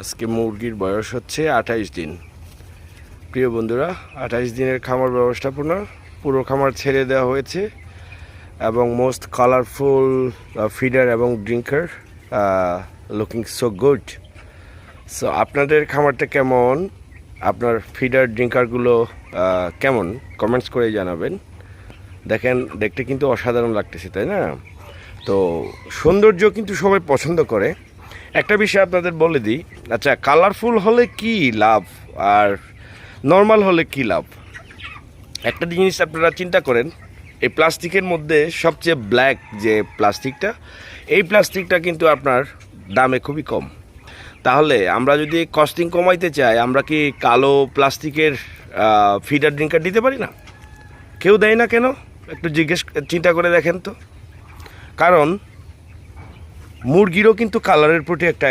আজকে মুরগির বয়স হচ্ছে 28 দিন। প্রিয় বন্ধুরা, 28 দিনের খামার ব্যবস্থাপনা পুরো খামার ছেড়ে দেওয়া হয়েছে এবং মোস্ট কালারফুল ফিডার এবং drinker looking so good. So আপনাদের খামারটা কেমন, আপনার ফিডার ড্রিঙ্কারগুলো কেমন, কমেন্টস করে জানাবেন। দেখেন, দেখতে কিন্তু অসাধারণ লাগতেছে, তাই না? তো সৌন্দর্য কিন্তু সবাই পছন্দ করে। একটা বিষয় আপনাদের বলে দিই, আচ্ছা, কালারফুল হলে কি লাভ আর নর্মাল হলে কি লাভ? একটা জিনিস আপনারা চিন্তা করেন, এই প্লাস্টিকের মধ্যে সবচেয়ে ব্ল্যাক যে প্লাস্টিকটা, এই প্লাস্টিকটা কিন্তু আপনার দামে খুবই কম। তাহলে আমরা যদি কস্টিং কমাইতে চাই, আমরা কি কালো প্লাস্টিকের ফিডার ড্রিঙ্কার দিতে পারি না? কেউ দেয় না কেন? একটু চিন্তা করে দেখেন তো। কারণ মুরগিরও কিন্তু কালারের প্রতি একটা